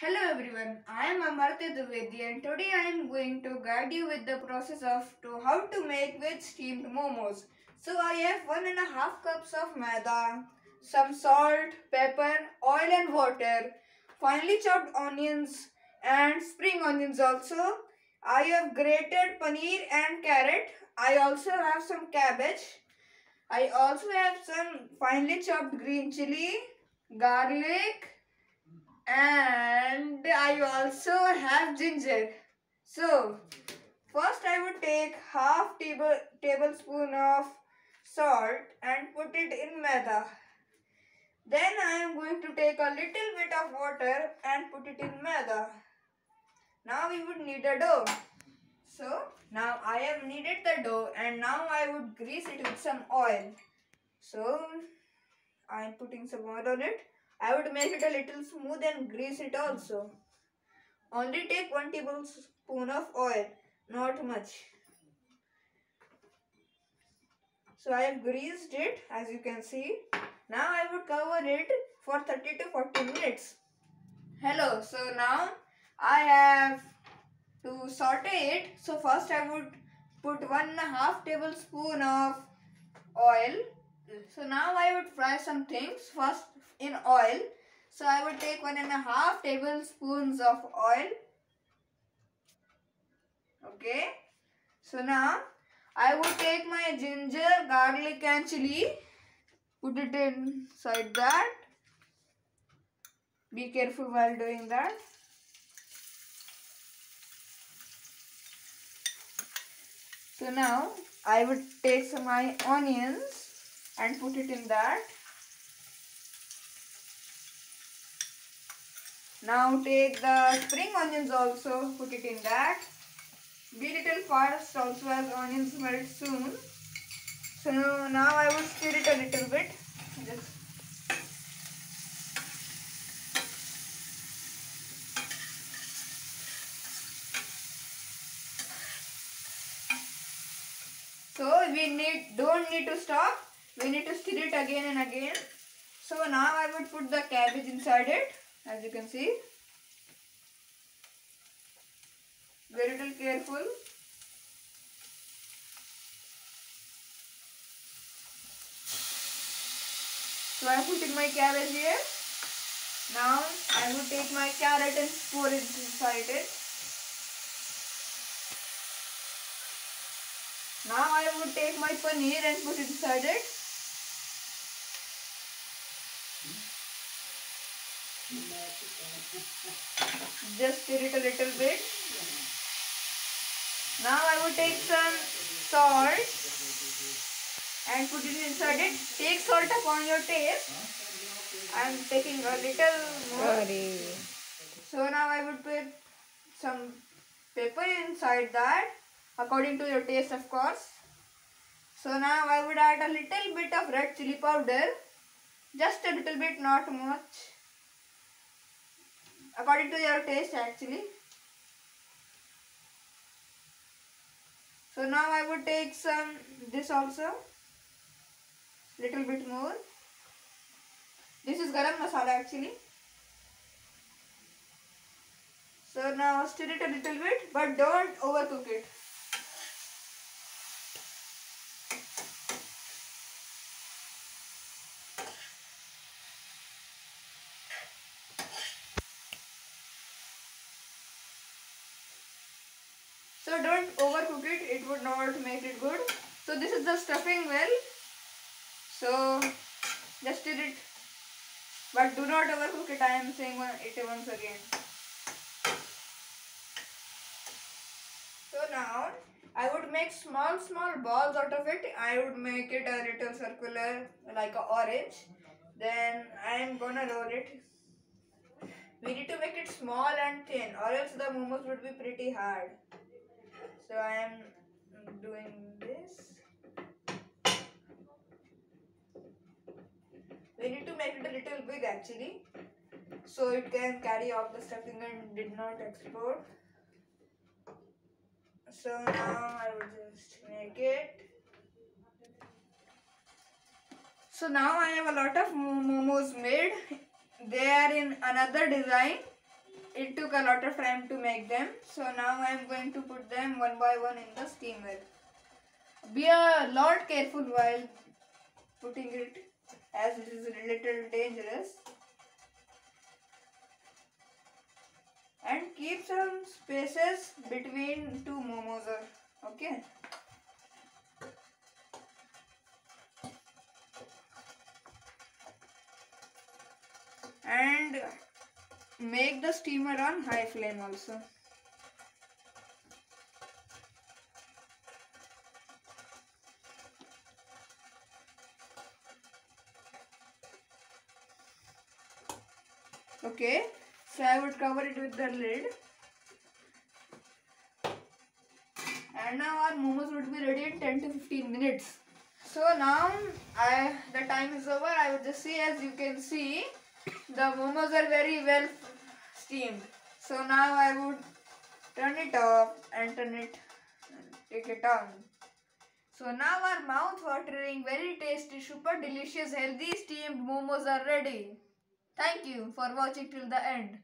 Hello everyone, I am Amartya Dwivedi and today I am going to guide you with the process of how to make veg steamed momos. So I have 1.5 cups of maida, some salt, pepper, oil and water, finely chopped onions and spring onions also. I have grated paneer and carrot. I also have some cabbage. I also have some finely chopped green chili, garlic, and I also have ginger. So first I would take half tablespoon of salt and put it in maida. Then I am going to take a little bit of water and put it in maida. Now we would need a dough. So now I have kneaded the dough and now I would grease it with some oil. So I am putting some oil on it. I would make it a little smooth and grease it also. Only take 1 tablespoon of oil, not much. So I have greased it as you can see. Now I would cover it for 30 to 40 minutes. Hello, so now I have to saute it. So first I would put 1.5 tablespoon of oil. So now I would fry some things first in oil. So I would take 1.5 tablespoons of oil. Okay. So now I would take my ginger, garlic and chili, put it inside that. Be careful while doing that. So now I would take some my onions and put it in that. Now take the spring onions also, put it in that. Be little fast also as onions melt soon. So now I would stir it a little bit. Just so we don't need to stop. We need to stir it again and again. So now I would put the cabbage inside it, as you can see. Be a little careful. So I put in my cabbage here. Now I would take my carrot and pour it inside it. Now I would take my paneer and put it inside it. Just stir it a little bit. Now I would take some salt and put it inside it. Take salt upon your taste. I am taking a little more. So now I would put some pepper inside that, according to your taste of course. So now I would add a little bit of red chili powder. Just a little bit, not much. According to your taste actually. So now I would take some this also. Little bit more. This is garam masala actually. So now stir it a little bit, but don't overcook it. So don't overcook it, it would not make it good. So this is the stuffing well. So just stir it, but do not overcook it. I am saying it once again. So now I would make small balls out of it. I would make it a little circular like a orange. Then I am gonna roll it. We need to make it small and thin or else the momos would be pretty hard. So I am doing this. We need to make it a little big actually, so it can carry off the stuffing and did not explode. So now I will just make it. So now I have a lot of momos made. They are in another design. it took a lot of time to make them. So now I am going to put them one by one in the steamer. Be a lot careful while putting it, as it is a little dangerous. And keep some spaces between two momos. Okay. And make the steamer on high flame also. Okay, so I would cover it with the lid. And now our momos would be ready in 10 to 15 minutes. So now the time is over. I would just see, as you can see, the momos are very well steamed. So now I would turn it off and take it on. So now our mouth-watering, very tasty, super delicious, healthy steamed momos are ready. Thank you for watching till the end.